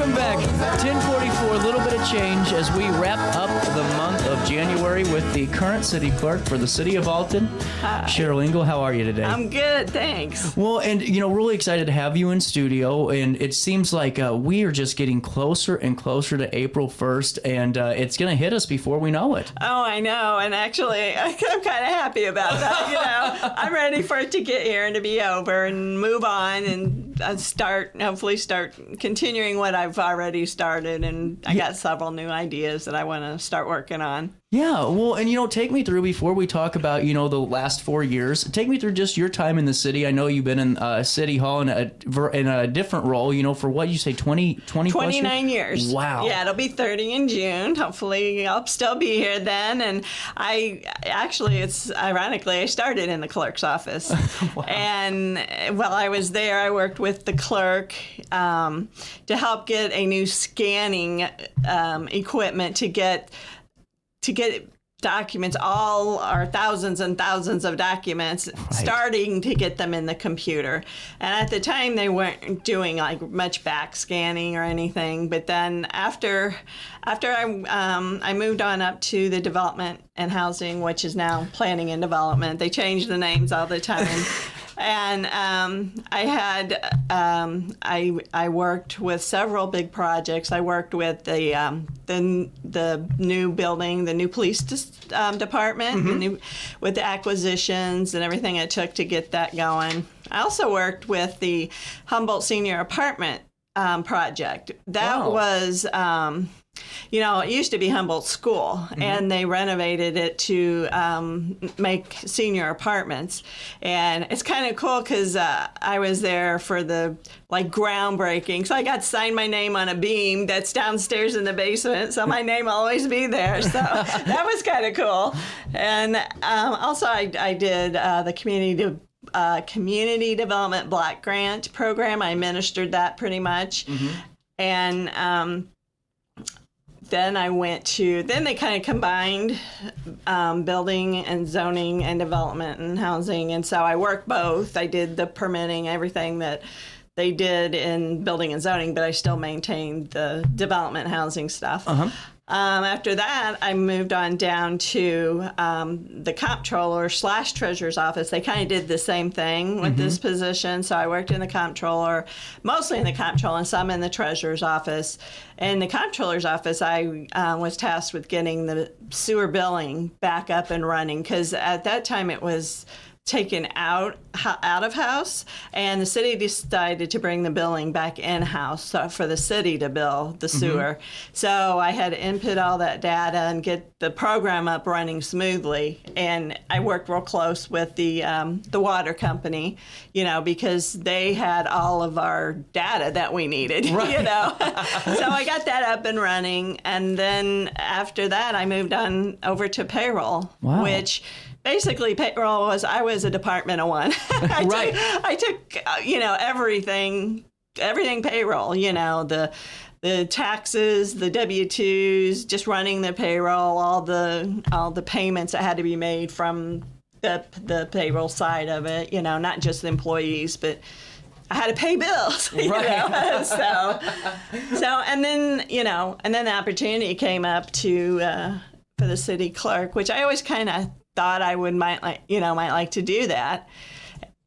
Welcome back. 10:44, a little bit of change as we wrap up the month of January with the current city clerk for the city of Alton. Hi. Cheryl Ingle, how are you today? I'm good, thanks. Well, and really excited to have you in studio, and it seems like we are just getting closer and closer to April 1st, and it's going to hit us before we know it. Oh, I know, and actually, I'm kind of happy about that, I'm ready for it to get here and to be over and move on and hopefully start continuing what I've already started, and I got several new ideas that I want to start working on. Yeah, well, and take me through, before we talk about, the last 4 years, take me through just your time in the city. I know you've been in City Hall in a different role, for what you say, 29 years. Wow. Yeah, it'll be 30 in June. Hopefully I'll still be here then. And ironically, I started in the clerk's office. Wow. And while I was there, I worked with the clerk to help get a new scanning equipment to get documents, all our thousands and thousands of documents, right, starting to get them in the computer. And at the time, they weren't doing much back scanning or anything. But then after I moved on up to the development and housing, which is now planning and development, they change the names all the time. And I worked with several big projects. I worked with the new building, the new police department, with the acquisitions and everything it took to get that going. I also worked with the Humboldt Senior Apartment project. That was... it used to be Humboldt School, and they renovated it to make senior apartments. And it's kind of cool because I was there for the groundbreaking. So I got to sign my name on a beam that's downstairs in the basement, so my name will always be there. So that was kind of cool. And also I did the Community Development Block Grant program. I administered that pretty much. And then they kind of combined building and zoning and development and housing. And so I worked both. I did the permitting, everything that they did in building and zoning, but I still maintained the development housing stuff. After that, I moved on down to the comptroller / treasurer's office. They kind of did the same thing with this position. So I worked in the comptroller, mostly in the comptroller and some in the treasurer's office. In the comptroller's office, I was tasked with getting the sewer billing back up and running, because at that time it was taken out of house, and the city decided to bring the billing back in-house for the city to bill the sewer. So I had to input all that data and get the program up running smoothly. And I worked real close with the water company, because they had all of our data that we needed, right. So I got that up and running, and then after that I moved on over to payroll, which basically payroll was, I was a department of one. I took everything payroll, the taxes, the W-2s, just running the payroll, all the payments that had to be made from the payroll side of it, not just the employees, but I had to pay bills, So and then the opportunity came up for the city clerk, which I always kind of thought I might like to do that.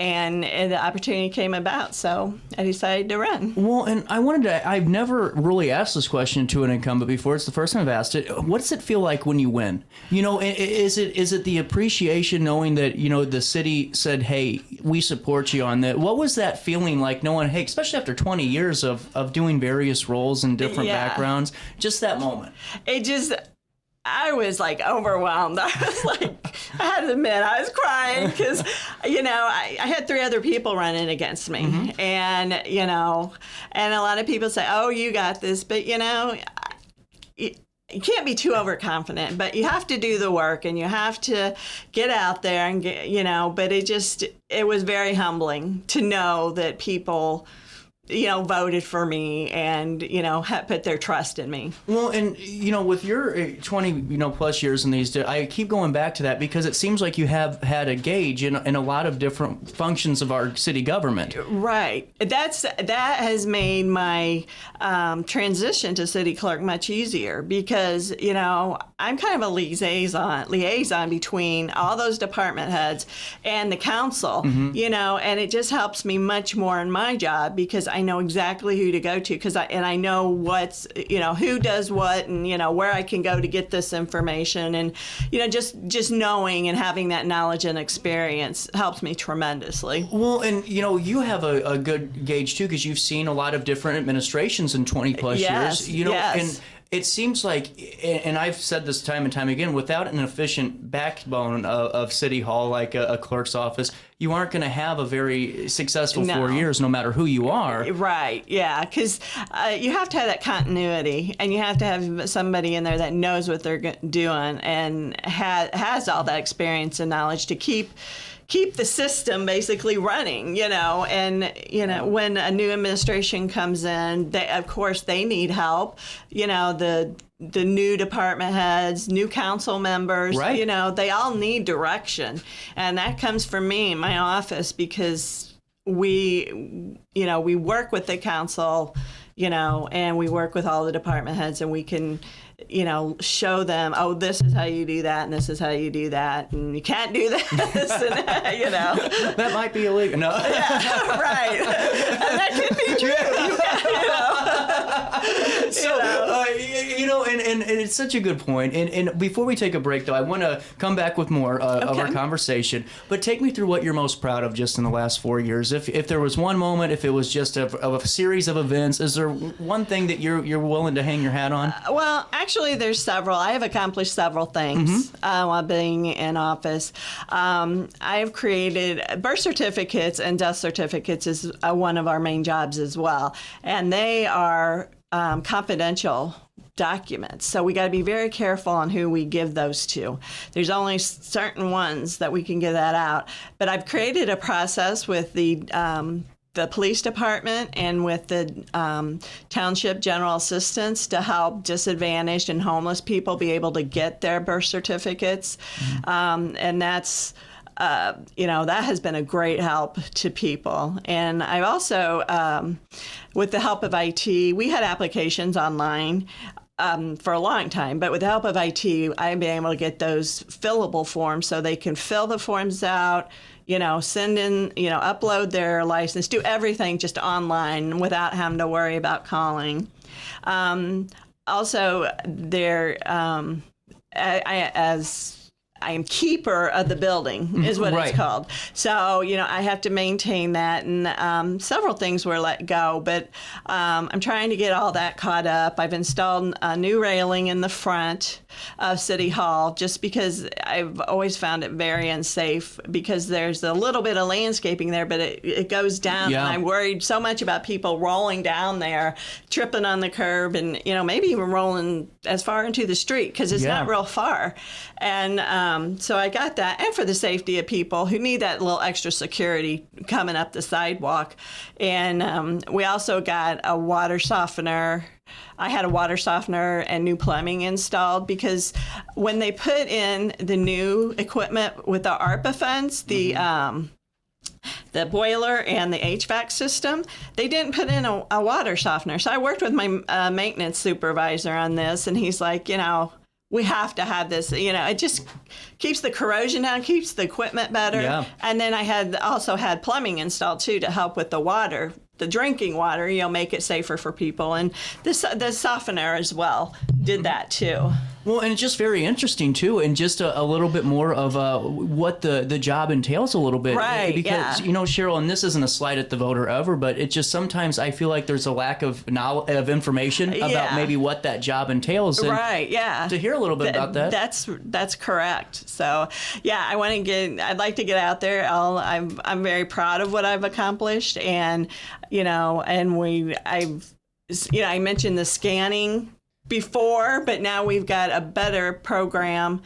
And the opportunity came about, so I decided to run. Well, and I've never really asked this question to an incumbent before. It's the first time I've asked it. What does it feel like when you win? Is it the appreciation knowing that, the city said, hey, we support you on that? What was that feeling like, knowing, hey, especially after 20 years of doing various roles and different backgrounds, just that moment? I was overwhelmed. I had to admit, I was crying because, I had 3 other people running against me. And, and a lot of people say, oh, you got this. But, you can't be too overconfident, but you have to do the work and you have to get out there and but it was very humbling to know that people voted for me and, put their trust in me. Well, and, with your 20, plus years in these, I keep going back to that because it seems like you have had a gauge in a lot of different functions of our city government. Right. That has made my transition to city clerk much easier because, I'm kind of a liaison between all those department heads and the council, and it just helps me much more in my job because I know exactly who to go to I know what's, who does what and, where I can go to get this information. And, just knowing and having that knowledge and experience helps me tremendously. Well, and, you have a good gauge, too, because you've seen a lot of different administrations in 20 plus years. Yes. And it seems like, and I've said this time and time again, without an efficient backbone of City Hall, like a clerk's office, you aren't going to have a very successful 4 years, no matter who you are. Right, yeah, because you have to have that continuity, and you have to have somebody in there that knows what they're doing and has all that experience and knowledge to keep the system basically running, and, when a new administration comes in, of course, they need help, the new department heads, new council members, right. They all need direction. And that comes from me in my office because we work with the council, and we work with all the department heads, and we can, show them, oh, this is how you do that, and this is how you do that, and you can't do this, and, That might be illegal. No. Yeah, right. And that could be true. So, and it's such a good point. And before we take a break, though, I want to come back with more of our conversation. But take me through what you're most proud of just in the last 4 years. If there was one moment, if it was just a series of events, is there one thing that you're willing to hang your hat on? Well, actually, there's several. I have accomplished several things while being in office. I have created birth certificates and death certificates is one of our main jobs as well. And they are confidential documents. So we got to be very careful on who we give those to. There's only certain ones that we can give that out. But I've created a process with the police department and with the township general assistants to help disadvantaged and homeless people be able to get their birth certificates. And that's that has been a great help to people. And I've also, with the help of IT, we had applications online for a long time, but with the help of IT, I've been able to get those fillable forms so they can fill the forms out, send in, upload their license, do everything just online without having to worry about calling. Also, I am keeper of the building is what it's called. So, I have to maintain that, and several things were let go, but I'm trying to get all that caught up. I've installed a new railing in the front of City Hall just because I've always found it very unsafe because there's a little bit of landscaping there, but it goes down, and I'm worried so much about people rolling down there, tripping on the curb, and, maybe even rolling as far into the street because it's not real far. And so I got that, and for the safety of people who need that little extra security coming up the sidewalk. And we also got a water softener. I had a water softener and new plumbing installed because when they put in the new equipment with the ARPA funds, the boiler and the HVAC system, they didn't put in a water softener. So I worked with my maintenance supervisor on this, and he's like, we have to have this, it just keeps the corrosion down, keeps the equipment better. Yeah. And then I also had plumbing installed too to help with the water, the drinking water, make it safer for people. And the softener as well did that too. Well, and it's just very interesting too, and just a little bit more of what the job entails a little bit. Right, because, Cheryl, and this isn't a slight at the voter ever, but it just sometimes I feel like there's a lack of knowledge, of information about maybe what that job entails. And right, yeah. To hear a little bit about that. That's correct. So, I'd like to get out there. I'm very proud of what I've accomplished, and, I mentioned the scanning before, but now we've got a better program,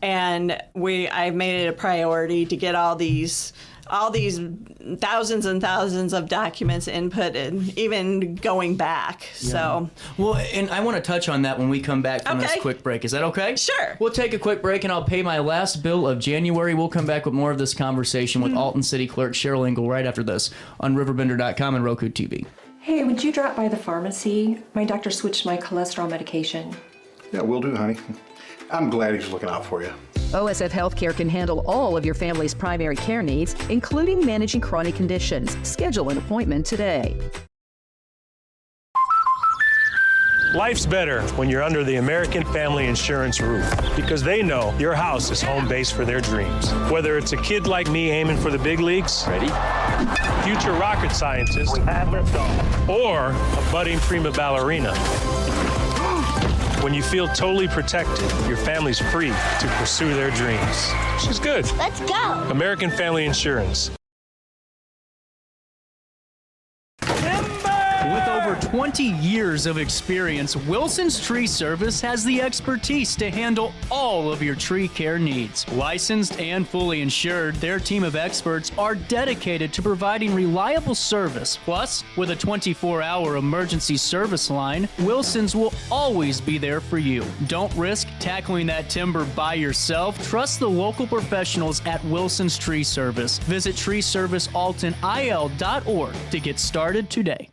and I've made it a priority to get all these all these thousands and thousands of documents inputted, even going back. Yeah. So, well, and I want to touch on that when we come back from this quick break. Is that okay? Sure. We'll take a quick break, and I'll pay my last bill of January. We'll come back with more of this conversation with Alton City Clerk Cheryl Ingle right after this on RiverBender.com and Roku TV. Hey, would you drop by the pharmacy? My doctor switched my cholesterol medication. Yeah, will do, honey. I'm glad he's looking out for you. OSF Healthcare can handle all of your family's primary care needs, including managing chronic conditions. Schedule an appointment today. Life's better when you're under the American Family Insurance roof, because they know your house is home base for their dreams. Whether it's a kid like me aiming for the big leagues, ready, future rocket scientist, or a budding prima ballerina. When you feel totally protected, your family's free to pursue their dreams. She's good. Let's go. American Family Insurance. With over 20 years of experience, Wilson's Tree Service has the expertise to handle all of your tree care needs. Licensed and fully insured, their team of experts are dedicated to providing reliable service. Plus, with a 24-hour emergency service line, Wilson's will always be there for you. Don't risk tackling that timber by yourself. Trust the local professionals at Wilson's Tree Service. Visit treeservicealtonil.org to get started today.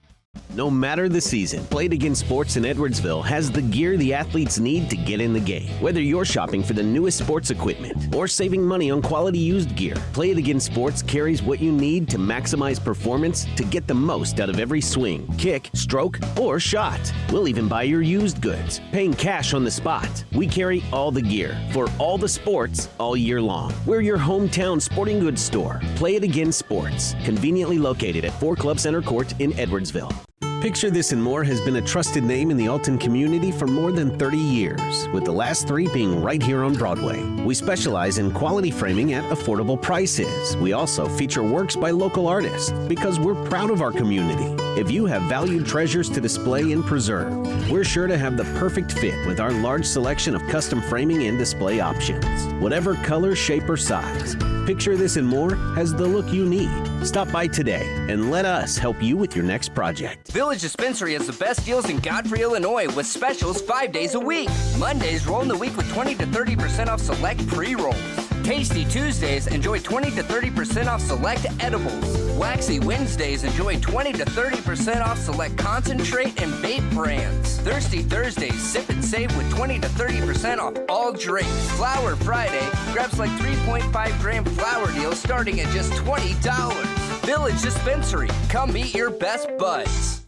No matter the season, Play It Again Sports in Edwardsville has the gear the athletes need to get in the game. Whether you're shopping for the newest sports equipment or saving money on quality used gear, Play It Again Sports carries what you need to maximize performance to get the most out of every swing, kick, stroke, or shot. We'll even buy your used goods, paying cash on the spot. We carry all the gear for all the sports all year long. We're your hometown sporting goods store. Play It Again Sports, conveniently located at 4 Club Center Court in Edwardsville. Picture This and More has been a trusted name in the Alton community for more than 30 years, with the last 3 being right here on Broadway. We specialize in quality framing at affordable prices. We also feature works by local artists because we're proud of our community. If you have valued treasures to display and preserve, we're sure to have the perfect fit with our large selection of custom framing and display options. Whatever color, shape, or size, Picture This and More has the look you need. Stop by today and let us help you with your next project. Village Dispensary has the best deals in Godfrey, Illinois with specials 5 days a week. Mondays roll in the week with 20 to 30% off select pre-rolls. Tasty Tuesdays, enjoy 20 to 30% off select edibles. Waxy Wednesdays, enjoy 20 to 30% off select concentrate and vape brands. Thirsty Thursdays, sip and save with 20 to 30% off all drinks. Flower Friday, grab select 3.5 gram flower deals starting at just $20. Village Dispensary, come meet your best buds.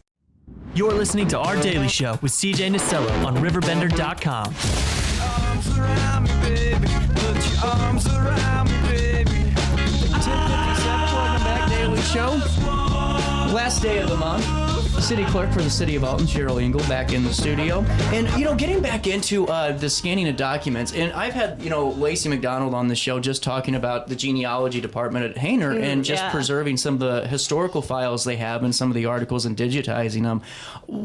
You're listening to Our Daily Show with CJ Nasello on RiverBender.com. Arms around me, baby. Put your arms around me, baby. 10:57, welcome back, Daily Show. Last day of the month. City Clerk for the City of Alton, Cheryl Ingle, back in the studio. And, getting back into the scanning of documents, and I've had, Lacey McDonald on the show just talking about the genealogy department at Hainer and just preserving some of the historical files they have and some of the articles and digitizing them.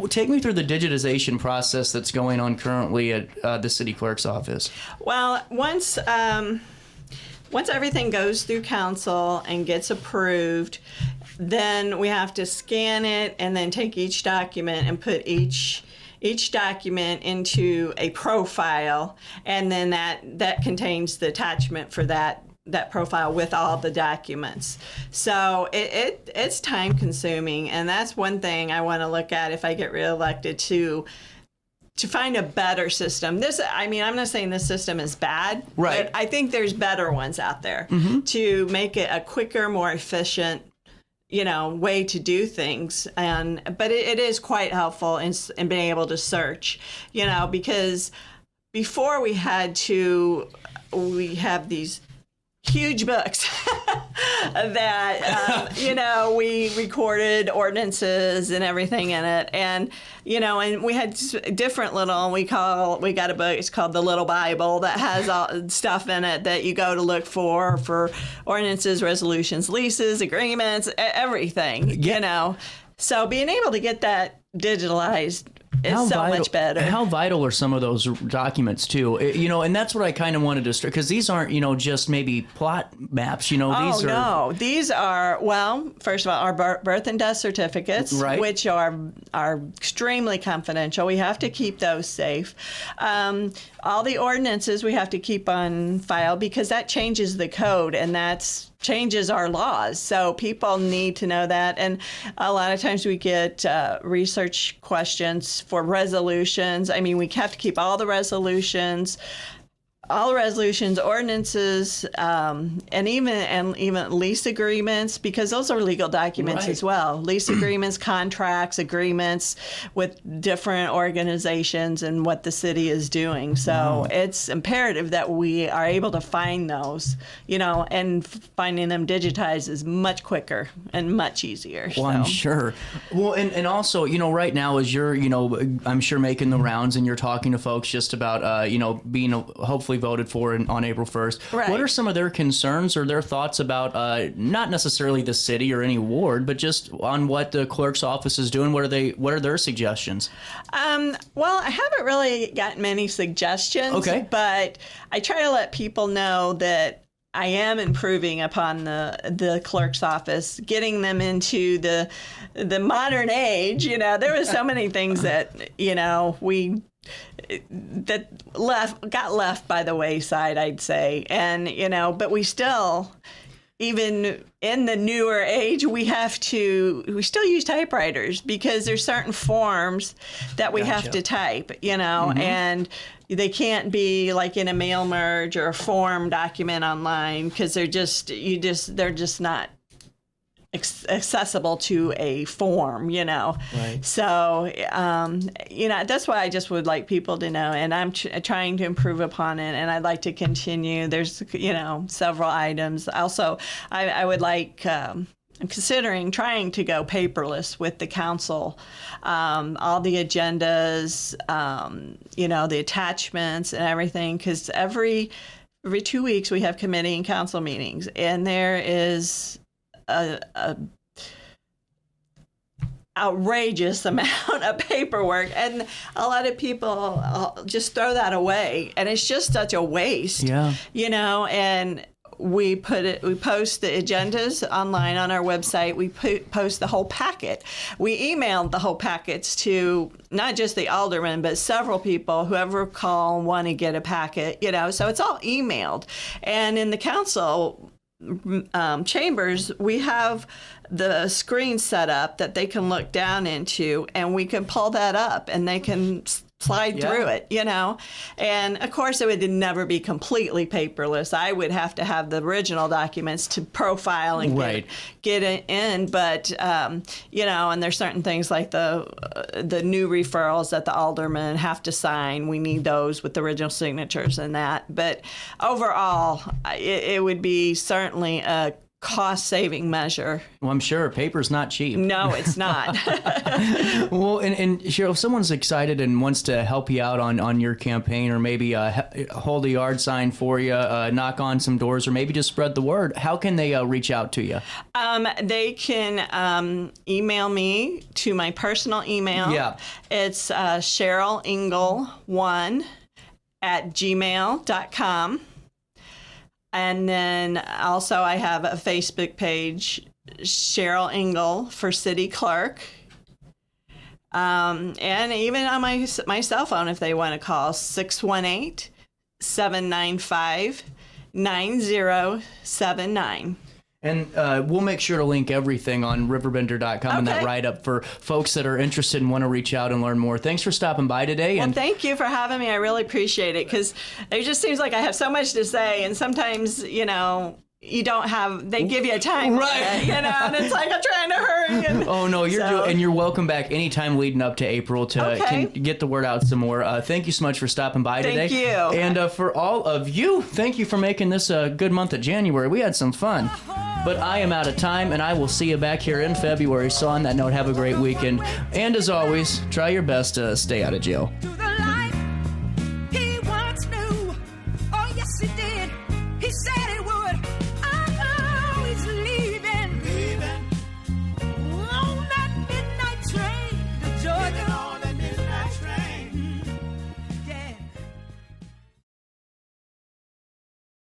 Take me through the digitization process that's going on currently at the City Clerk's office. Well, once everything goes through council and gets approved, then we have to scan it and then take each document and put each document into a profile, and then that contains the attachment for that profile with all the documents. So it's time consuming, and that's one thing I want to look at if I get reelected to find a better system. I'm not saying this system is bad, right? But I think there's better ones out there to make it a quicker, more efficient way to do things. But it is quite helpful in being able to search, because before we have these huge books that, we recorded ordinances and everything in it. And, and we had different we got a book, it's called the Little Bible, that has all stuff in it that you go to look for ordinances, resolutions, leases, agreements, everything, So being able to get that digitalized It's so much better. How vital are some of those documents too? And that's what I kind of wanted to stress, because these aren't, just maybe plot maps. No, these are, well, first of all, our birth and death certificates, right, which are extremely confidential. We have to keep those safe. All the ordinances we have to keep on file, because that changes the code, and that's changes our laws. So people need to know that. And a lot of times we get research questions for resolutions. I mean, we have to keep all the resolutions, ordinances, and even lease agreements, because those are legal documents as well. Lease agreements, contracts, agreements with different organizations and what the city is doing. So it's imperative that we are able to find those, and finding them digitized is much quicker and much easier. Well, I'm sure. Well, and also, right now, as you're, I'm sure making the rounds and you're talking to folks just about, being hopefully voted for on April 1st. Right. What are some of their concerns or their thoughts about not necessarily the city or any ward, but just on what the clerk's office is doing? What are their suggestions? Well, I haven't really gotten many suggestions. Okay. But I try to let people know that I am improving upon the clerk's office, getting them into the modern age. There were so many things that got left by the wayside, I'd say. And, but we still, even in the newer age, we still use typewriters, because there's certain forms that we have to type, and they can't be like in a mail merge or a form document online, because they're just not accessible to a form, Right. So, that's why I just would like people to know, and I'm trying to improve upon it, and I'd like to continue. There's, several items. Also, I would like, I'm considering trying to go paperless with the council. All the agendas, the attachments and everything, because every 2 weeks we have committee and council meetings, and there is a outrageous amount of paperwork, and a lot of people just throw that away, and it's just such a waste. And we post the agendas online on our website. We post the whole packet. We emailed the whole packets to not just the aldermen, but several people, whoever call and want to get a packet, so it's all emailed. And in the council chambers, we have the screen set up that they can look down into, and we can pull that up and they can slide through it, And of course, it would never be completely paperless. I would have to have the original documents to profile and get it in. But, and there's certain things like the new referrals that the aldermen have to sign. We need those with the original signatures and that. But overall, it would be certainly a cost-saving measure. Well, I'm sure paper's not cheap. No, it's not. Well, and Cheryl, if someone's excited and wants to help you out on your campaign, or maybe hold a yard sign for you, knock on some doors, or maybe just spread the word, how can they reach out to you? They can email me to my personal email. Yeah. It's Cheryl Ingle 1@gmail.com. And then also I have a Facebook page, Cheryl Ingle for City Clerk. And even on my cell phone, if they want to call, 618-795-9079. And we'll make sure to link everything on RiverBender.com and that write-up for folks that are interested and want to reach out and learn more. Thanks for stopping by today. Well, thank you for having me. I really appreciate it, because it just seems like I have so much to say, and sometimes, you don't have, they give you a time limit, and it's like I'm trying to hurry. Oh, no, you're welcome back anytime leading up to April to get the word out some more. Thank you so much for stopping by today. Thank you. And for all of you, thank you for making this a good month of January. We had some fun. But I am out of time, and I will see you back here in February. So on that note, have a great weekend. And as always, try your best to stay out of jail.